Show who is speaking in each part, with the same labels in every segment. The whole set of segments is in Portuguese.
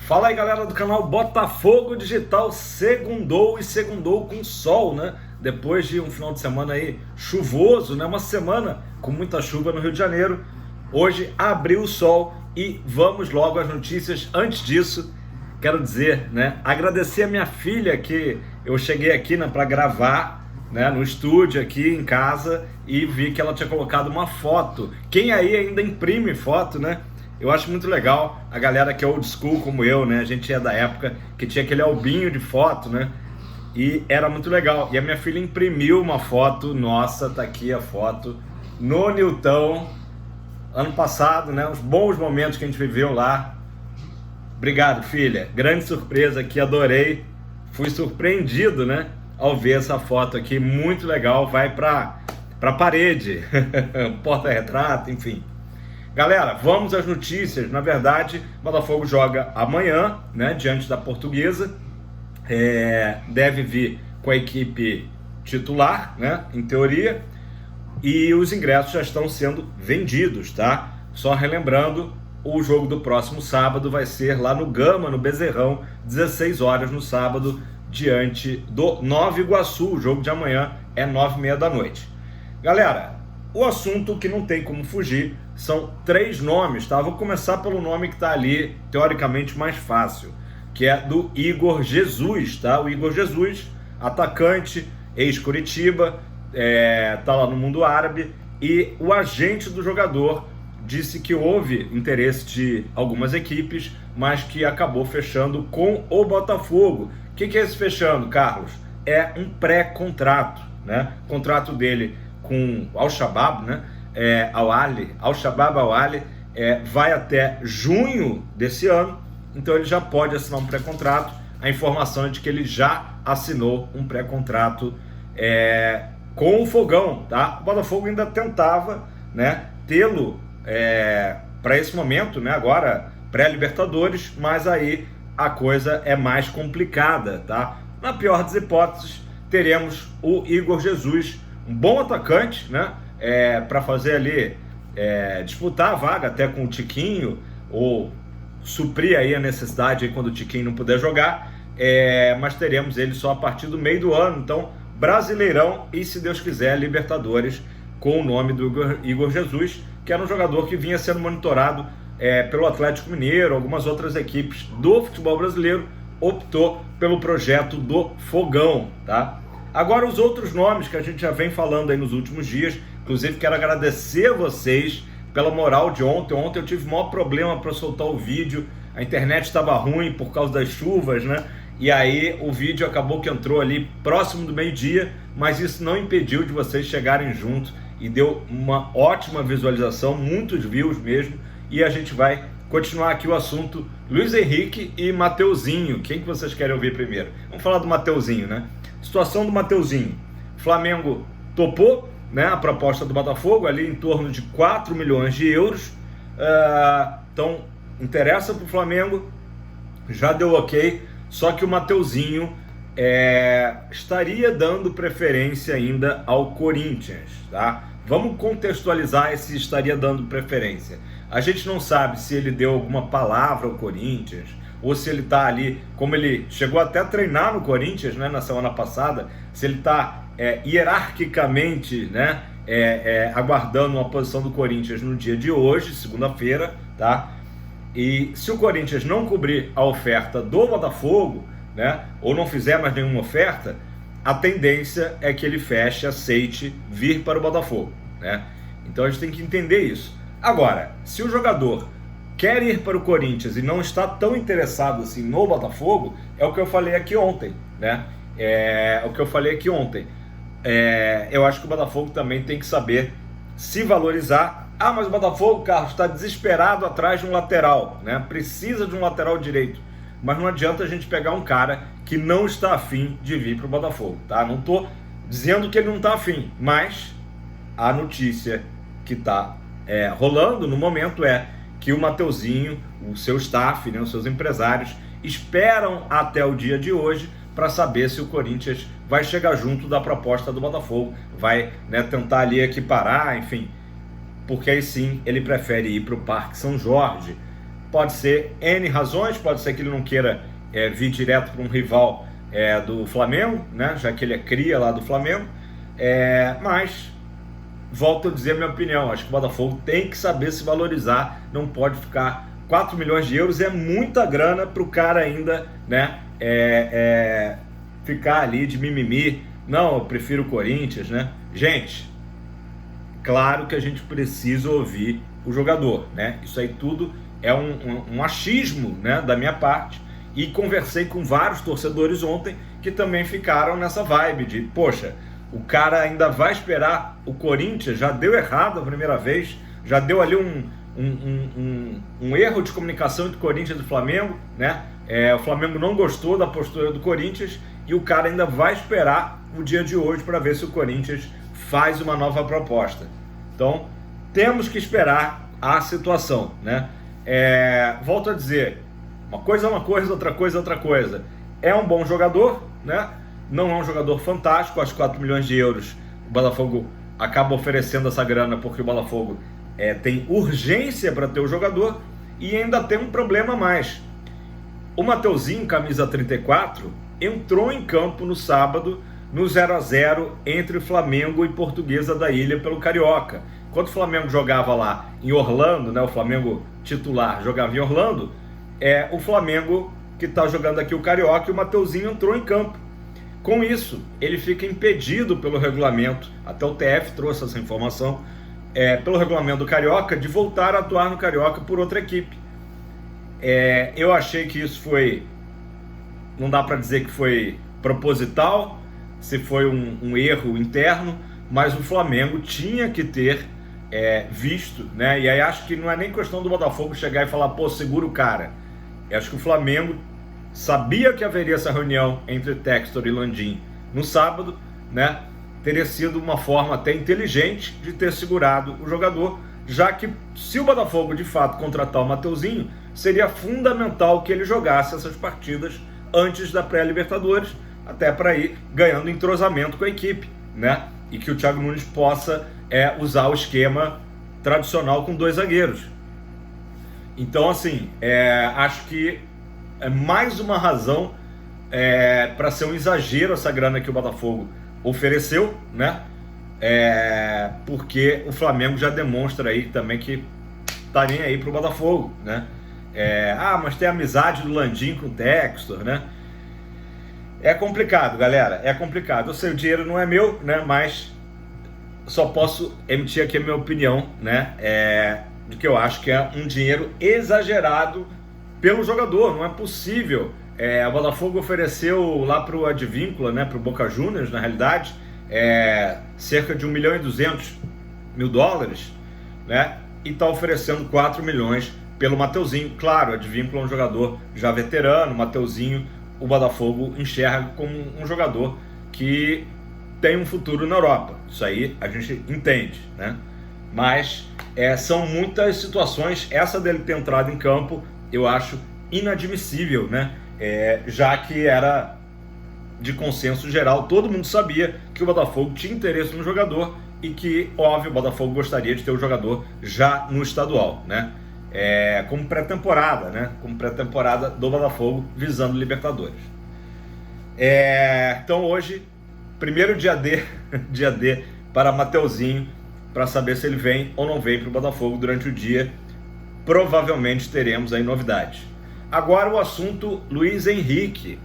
Speaker 1: Fala aí, galera do canal Botafogo Digital. Segundou e segundou com sol, né? Depois de um final de semana aí chuvoso, né? Uma semana com muita chuva no Rio de Janeiro. Hoje abriu o sol e vamos logo às notícias. Antes disso, quero dizer, né? Agradecer a minha filha que eu cheguei aqui, né, para gravar, né, no estúdio aqui em casa e vi que ela tinha colocado uma foto. Quem aí ainda imprime foto, né? Eu acho muito legal a galera que é old school como eu, né? A gente é da época que tinha aquele albinho de foto, né? E era muito legal. E a minha filha imprimiu uma foto nossa, tá aqui a foto, no Newton, ano passado, né? Os bons momentos que a gente viveu lá. Obrigado, filha. Grande surpresa aqui, adorei. Fui surpreendido, né? Ao ver essa foto aqui, muito legal. Vai pra parede, porta-retrato, enfim. Galera, vamos às notícias. Na verdade, o Botafogo joga amanhã, né, diante da Portuguesa. Deve vir com a equipe titular, né, em teoria. E os ingressos já estão sendo vendidos, tá? Só relembrando, o jogo do próximo sábado vai ser lá no Gama, no Bezerrão, 16 horas no sábado, diante do Nova Iguaçu. O jogo de amanhã é 9h30 da noite. Galera, o assunto que não tem como fugir são 3 nomes, tá? Vou começar pelo nome que está ali, teoricamente mais fácil, que é do Igor Jesus, tá? O Igor Jesus, atacante, ex-Curitiba, tá lá no mundo árabe, e o agente do jogador disse que houve interesse de algumas equipes, mas que acabou fechando com o Botafogo. O que é esse fechando, Carlos? É um pré-contrato, né? O contrato dele com Al-Shabaab, né? Al-Shabaab Al-Ahly, vai até junho desse ano, então ele já pode assinar um pré-contrato. A informação é de que ele já assinou um pré-contrato com o Fogão, tá? O Botafogo ainda tentava, né, tê-lo para esse momento, né, agora pré-Libertadores, mas aí a coisa é mais complicada, tá? Na pior das hipóteses, teremos o Igor Jesus, um bom atacante, né? Para fazer ali, disputar a vaga até com o Tiquinho, ou suprir aí a necessidade aí quando o Tiquinho não puder jogar, mas teremos ele só a partir do meio do ano. Então, Brasileirão e, se Deus quiser, Libertadores, com o nome do Igor Jesus, que era um jogador que vinha sendo monitorado pelo Atlético Mineiro. Algumas outras equipes do futebol brasileiro optou pelo projeto do Fogão, tá? Agora, os outros nomes que a gente já vem falando aí nos últimos dias. Inclusive, quero agradecer a vocês pela moral de ontem. Ontem eu tive o maior problema para soltar o vídeo. A internet estava ruim por causa das chuvas, né? E aí o vídeo acabou que entrou ali próximo do meio-dia, mas isso não impediu de vocês chegarem junto e deu uma ótima visualização, muitos views mesmo. E a gente vai continuar aqui o assunto Luiz Henrique e Mateuzinho. Quem que vocês querem ouvir primeiro? Vamos falar do Mateuzinho, né? Situação do Mateuzinho. Flamengo topou, né, a proposta do Botafogo, ali em torno de 4 milhões de euros. Então, interessa para o Flamengo, já deu ok, só que o Mateuzinho estaria dando preferência ainda ao Corinthians, tá? Vamos contextualizar esse estaria dando preferência. A gente não sabe se ele deu alguma palavra ao Corinthians, ou se ele está ali, como ele chegou até a treinar no Corinthians, né, na semana passada, se ele está hierarquicamente, né, aguardando uma posição do Corinthians no dia de hoje, segunda-feira, tá? E se o Corinthians não cobrir a oferta do Botafogo, né, ou não fizer mais nenhuma oferta, a tendência é que ele feche, aceite vir para o Botafogo, né? Então a gente tem que entender isso. Agora, se o jogador quer ir para o Corinthians e não está tão interessado assim no Botafogo, é o que eu falei aqui ontem, né? Eu acho que o Botafogo também tem que saber se valorizar. Ah, mas o Botafogo, Carlos, está desesperado atrás de um lateral, né? Precisa de um lateral direito. Mas não adianta a gente pegar um cara que não está afim de vir para o Botafogo, tá? Não estou dizendo que ele não está afim, mas a notícia que está rolando no momento é que o Mateuzinho, o seu staff, né, os seus empresários, esperam até o dia de hoje para saber se o Corinthians vai chegar junto da proposta do Botafogo, vai, né, tentar ali equiparar, enfim, porque aí sim ele prefere ir para o Parque São Jorge. Pode ser N razões, pode ser que ele não queira vir direto para um rival do Flamengo, né? Já que ele é cria lá do Flamengo, mas volto a dizer a minha opinião, acho que o Botafogo tem que saber se valorizar, não pode ficar 4 milhões de euros, é muita grana para o cara ainda, né? Ficar ali de mimimi, não, eu prefiro o Corinthians, né? Gente, claro que a gente precisa ouvir o jogador, né? Isso aí tudo é um achismo, né, da minha parte, e conversei com vários torcedores ontem que também ficaram nessa vibe de, poxa, o cara ainda vai esperar o Corinthians, já deu errado a primeira vez, já deu ali um erro de comunicação entre Corinthians e Flamengo, né? O Flamengo não gostou da postura do Corinthians e o cara ainda vai esperar o dia de hoje para ver se o Corinthians faz uma nova proposta. Então, temos que esperar a situação, né? Volto a dizer, uma coisa é uma coisa, outra coisa é outra coisa. É um bom jogador, né? Não é um jogador fantástico, acho que 4 milhões de euros o Botafogo acaba oferecendo essa grana porque o Botafogo tem urgência para ter o jogador e ainda tem um problema a mais. O Mateuzinho, camisa 34, entrou em campo no sábado no 0-0 entre Flamengo e Portuguesa da Ilha pelo Carioca. Enquanto o Flamengo jogava lá em Orlando, né, o Flamengo titular jogava em Orlando, o Flamengo que está jogando aqui o Carioca, e o Mateuzinho entrou em campo. Com isso, ele fica impedido pelo regulamento, até o TF trouxe essa informação, pelo regulamento do Carioca, de voltar a atuar no Carioca por outra equipe. Eu achei que isso foi, não dá para dizer que foi proposital, se foi um erro interno, mas o Flamengo tinha que ter visto, né? E aí acho que não é nem questão do Botafogo chegar e falar, pô, segura o cara. Eu acho que o Flamengo sabia que haveria essa reunião entre Textor e Landim no sábado, né? Teria sido uma forma até inteligente de ter segurado o jogador, já que se o Botafogo de fato contratar o Mateuzinho, seria fundamental que ele jogasse essas partidas antes da pré-Libertadores, até para ir ganhando entrosamento com a equipe, né? E que o Thiago Nunes possa usar o esquema tradicional com 2 zagueiros. Então, assim, acho que é mais uma razão para ser um exagero essa grana que o Botafogo ofereceu, né? Porque o Flamengo já demonstra aí também que tá nem aí pro Botafogo, né? Mas tem a amizade do Landim com o Textor, né? É complicado, galera, é complicado. Eu sei, o dinheiro não é meu, né? Mas só posso emitir aqui a minha opinião, né? De que eu acho que é um dinheiro exagerado pelo jogador. Não é possível. O Botafogo ofereceu lá pro Advíncula, né? Pro Boca Juniors, na realidade, cerca de $1.200.000, né? E tá oferecendo 4 milhões pelo Mateuzinho. Claro, o Advíncula é um jogador já veterano, o Mateuzinho o Botafogo enxerga como um jogador que tem um futuro na Europa. Isso aí a gente entende, né? Mas são muitas situações. Essa dele ter entrado em campo, eu acho inadmissível, né? Já que era de consenso geral, todo mundo sabia que o Botafogo tinha interesse no jogador e que, óbvio, o Botafogo gostaria de ter o jogador já no estadual, né? Como pré-temporada, né? Como pré-temporada do Botafogo visando Libertadores. Então hoje, primeiro dia D para Mateuzinho, para saber se ele vem ou não vem para o Botafogo durante o dia. Provavelmente teremos aí novidades. Agora o assunto Luiz Henrique.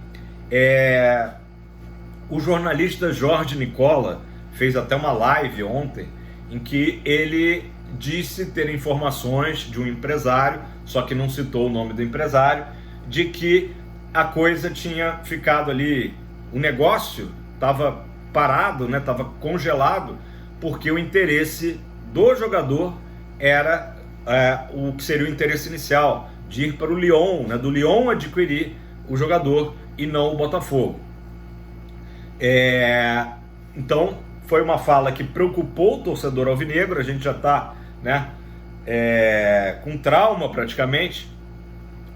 Speaker 1: O jornalista Jorge Nicola fez até uma live ontem em que ele disse ter informações de um empresário, só que não citou o nome do empresário, de que a coisa tinha ficado ali, o negócio estava parado, né, estava congelado, porque o interesse do jogador era o que seria o interesse inicial, de ir para o Lyon, né, do Lyon adquirir o jogador e não o Botafogo. Então, foi uma fala que preocupou o torcedor alvinegro. A gente já está, né, com trauma praticamente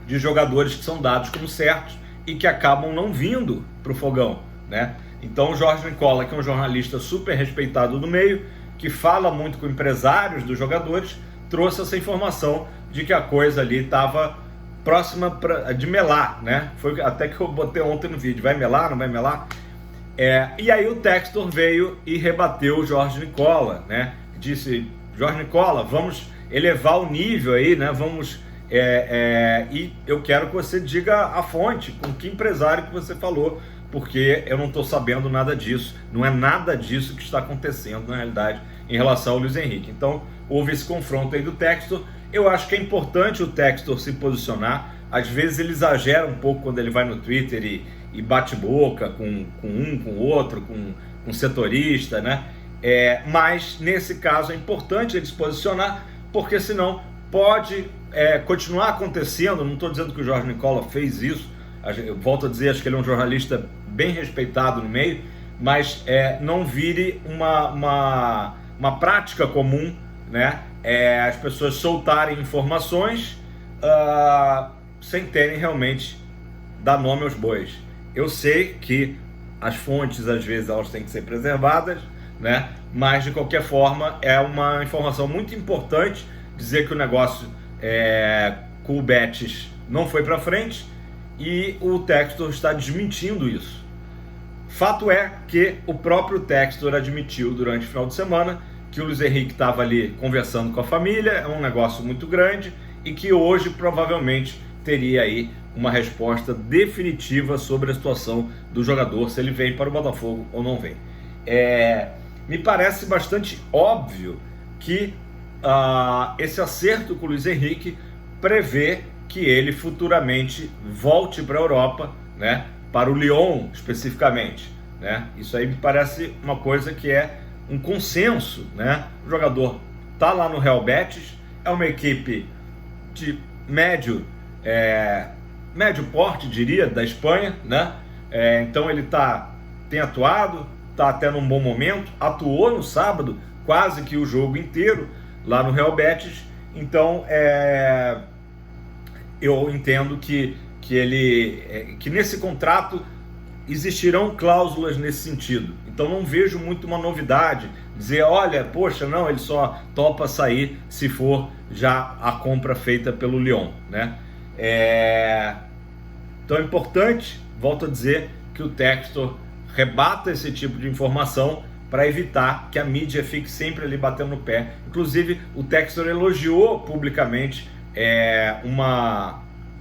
Speaker 1: de jogadores que são dados como certos e que acabam não vindo para o fogão, né? Então o Jorge Nicola, que é um jornalista super respeitado do meio, que fala muito com empresários dos jogadores, trouxe essa informação de que a coisa ali estava próxima de melar, né? Foi até que eu botei ontem no vídeo, vai melar, não vai melar? E aí o Textor veio e rebateu o Jorge Nicola, né? Disse, Jorge Nicola, vamos elevar o nível aí, né? Vamos... e eu quero que você diga a fonte, com que empresário que você falou, porque eu não estou sabendo nada disso, não é nada disso que está acontecendo na realidade em relação ao Luiz Henrique. Então houve esse confronto aí do Textor. Eu acho que é importante o Textor se posicionar. Às vezes ele exagera um pouco quando ele vai no Twitter e bate boca com o outro, com um setorista, né? Mas nesse caso é importante ele se posicionar, porque senão pode continuar acontecendo. Não estou dizendo que o Jorge Nicola fez isso, eu volto a dizer, acho que ele é um jornalista bem respeitado no meio, mas não vire uma prática comum, né? As pessoas soltarem informações sem terem realmente dar nome aos bois. Eu sei que as fontes às vezes elas têm que ser preservadas, né? Mas de qualquer forma é uma informação muito importante dizer que o negócio com o Betis não foi para frente e o Textor está desmentindo isso. Fato é que o próprio Textor admitiu durante o final de semana que o Luiz Henrique estava ali conversando com a família, é um negócio muito grande, e que hoje provavelmente teria aí uma resposta definitiva sobre a situação do jogador, se ele vem para o Botafogo ou não vem. Me parece bastante óbvio que esse acerto com o Luiz Henrique prevê que ele futuramente volte para a Europa, né, para o Lyon especificamente, né? Isso aí me parece uma coisa que é um consenso, né? O jogador está lá no Real Betis, é uma equipe de médio porte, diria, da Espanha, né? Então ele tem atuado, está até num bom momento, atuou no sábado quase que o jogo inteiro lá no Real Betis. Então eu entendo que nesse contrato existirão cláusulas nesse sentido. Então não vejo muito uma novidade, dizer, olha, poxa, não, ele só topa sair se for já a compra feita pelo Lyon, né? Então é importante, volto a dizer, que o Textor rebata esse tipo de informação para evitar que a mídia fique sempre ali batendo no pé. Inclusive, o Textor elogiou publicamente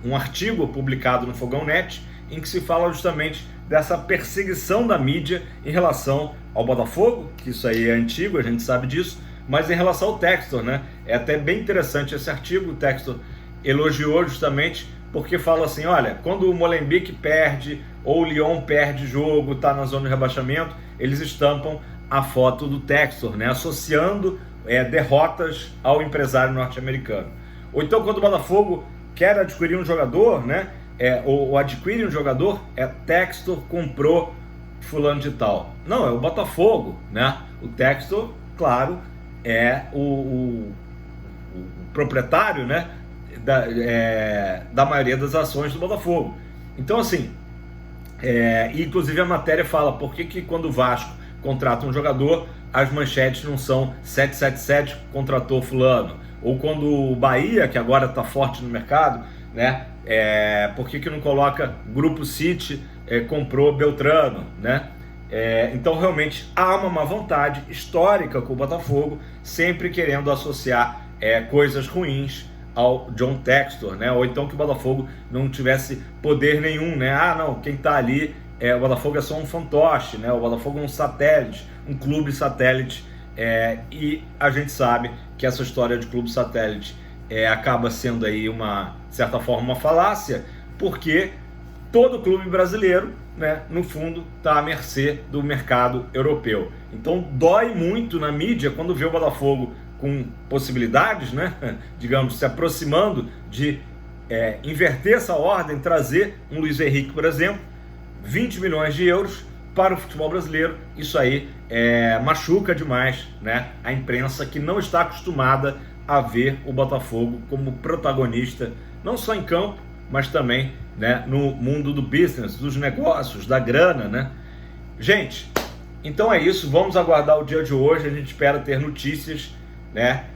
Speaker 1: um artigo publicado no Fogão Net, em que se fala justamente dessa perseguição da mídia em relação ao Botafogo, que isso aí é antigo, a gente sabe disso, mas em relação ao Textor, né? É até bem interessante esse artigo. O Textor elogiou justamente porque fala assim, olha, quando o Molenbeek perde ou o Lyon perde jogo, está na zona de rebaixamento, eles estampam a foto do Textor, né? Associando derrotas ao empresário norte-americano. Ou então quando o Botafogo quer adquirir um jogador, né? Ou adquire um jogador, Textor comprou fulano de tal. Não, é o Botafogo, né? O Textor, claro, é o proprietário, né? Da maioria das ações do Botafogo. Então, assim, inclusive a matéria fala por que quando o Vasco contrata um jogador, as manchetes não são 777 contratou fulano, ou quando o Bahia, que agora está forte no mercado, né? Por que não coloca Grupo City comprou Beltrano, né? Então realmente há uma má vontade histórica com o Botafogo, sempre querendo associar coisas ruins ao John Textor, né? Ou então que o Botafogo não tivesse poder nenhum, né? Não, quem está ali, o Botafogo é só um fantoche, né? O Botafogo é um satélite, um clube satélite, e a gente sabe que essa história de clube satélite acaba sendo aí de certa forma uma falácia, porque todo clube brasileiro, né, no fundo, está à mercê do mercado europeu. Então dói muito na mídia quando vê o Botafogo com possibilidades, né, digamos, se aproximando de inverter essa ordem, trazer um Luiz Henrique, por exemplo, 20 milhões de euros para o futebol brasileiro. Isso aí machuca demais, né, a imprensa, que não está acostumada a ver o Botafogo como protagonista, não só em campo, mas também, né, no mundo do business, dos negócios, da grana, né? Gente, então é isso, vamos aguardar o dia de hoje, a gente espera ter notícias, né?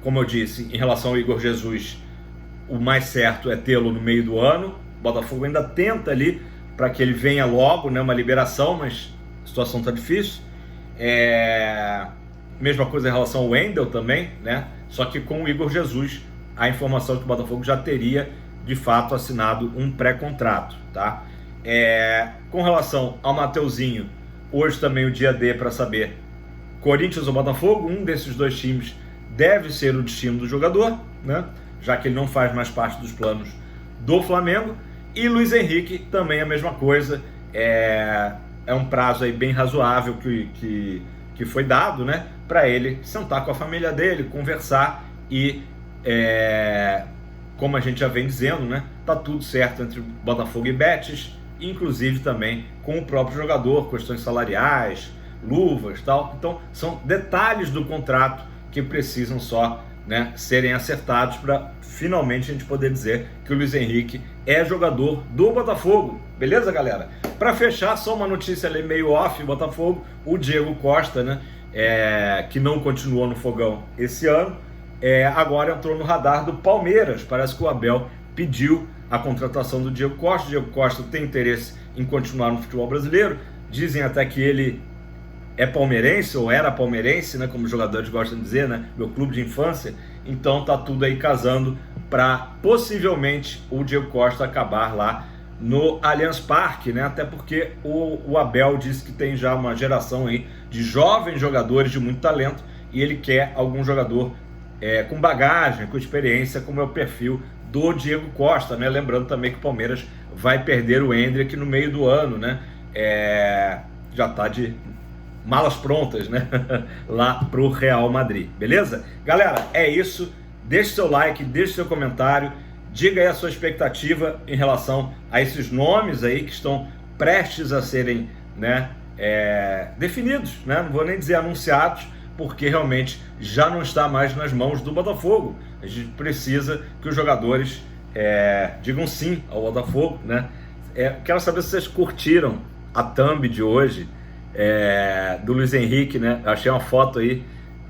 Speaker 1: como eu disse, em relação ao Igor Jesus, o mais certo é tê-lo no meio do ano. O Botafogo ainda tenta ali para que ele venha logo, né, uma liberação, mas a situação está difícil. Mesma coisa em relação ao Wendel também, né? Só que com o Igor Jesus, a informação é que o Botafogo já teria de fato assinado um pré-contrato, tá? Com relação ao Mateuzinho, hoje também o dia D para saber Corinthians ou Botafogo, um desses dois times deve ser o destino do jogador, né? Já que ele não faz mais parte dos planos do Flamengo. E Luiz Henrique também a mesma coisa, é um prazo aí bem razoável que foi dado, né, para ele sentar com a família dele, conversar e, como a gente já vem dizendo, né, tá tudo certo entre Botafogo e Betis, inclusive também com o próprio jogador, questões salariais, luvas, tal. Então são detalhes do contrato que precisam só, né, serem acertados para finalmente a gente poder dizer que o Luiz Henrique é jogador do Botafogo. Beleza, galera? Para fechar, só uma notícia ali meio off, Botafogo, o Diego Costa, né, que não continuou no Fogão esse ano, agora entrou no radar do Palmeiras. Parece que o Abel pediu a contratação do Diego Costa. O Diego Costa tem interesse em continuar no futebol brasileiro. Dizem até que ele é palmeirense, ou era palmeirense, né, como os jogadores gostam de dizer, né, meu clube de infância. Então tá tudo aí casando para possivelmente o Diego Costa acabar lá no Allianz Parque, né, até porque o Abel disse que tem já uma geração aí de jovens jogadores de muito talento e ele quer algum jogador com bagagem, com experiência, como é o perfil do Diego Costa, né, lembrando também que o Palmeiras vai perder o Endrick no meio do ano, né, já tá de malas prontas, né, lá pro Real Madrid, beleza? Galera, é isso, deixe seu like, deixe seu comentário, diga aí a sua expectativa em relação a esses nomes aí que estão prestes a serem, né, definidos, né, não vou nem dizer anunciados, porque realmente já não está mais nas mãos do Botafogo. A gente precisa que os jogadores digam sim ao Botafogo, né? Quero saber se vocês curtiram a thumb de hoje, do Luiz Henrique, né? Eu achei uma foto aí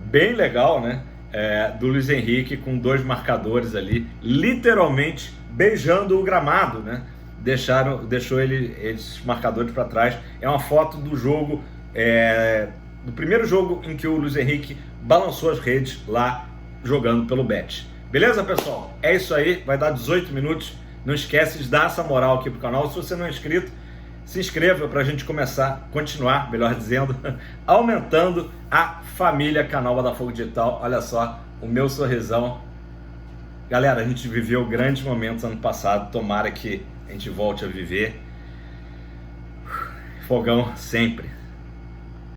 Speaker 1: bem legal, né? Do Luiz Henrique com dois marcadores ali, literalmente beijando o gramado, né? Deixou esses marcadores para trás. É uma foto do jogo, do primeiro jogo em que o Luiz Henrique balançou as redes lá jogando pelo Betis. Beleza, pessoal? É isso aí, vai dar 18 minutos. Não esquece de dar essa moral aqui pro canal. Se você não é inscrito, se inscreva para a gente continuar, melhor dizendo, aumentando a família Canal Botafogo Digital. Olha só, o meu sorrisão. Galera, a gente viveu grandes momentos ano passado, tomara que a gente volte a viver. Fogão sempre.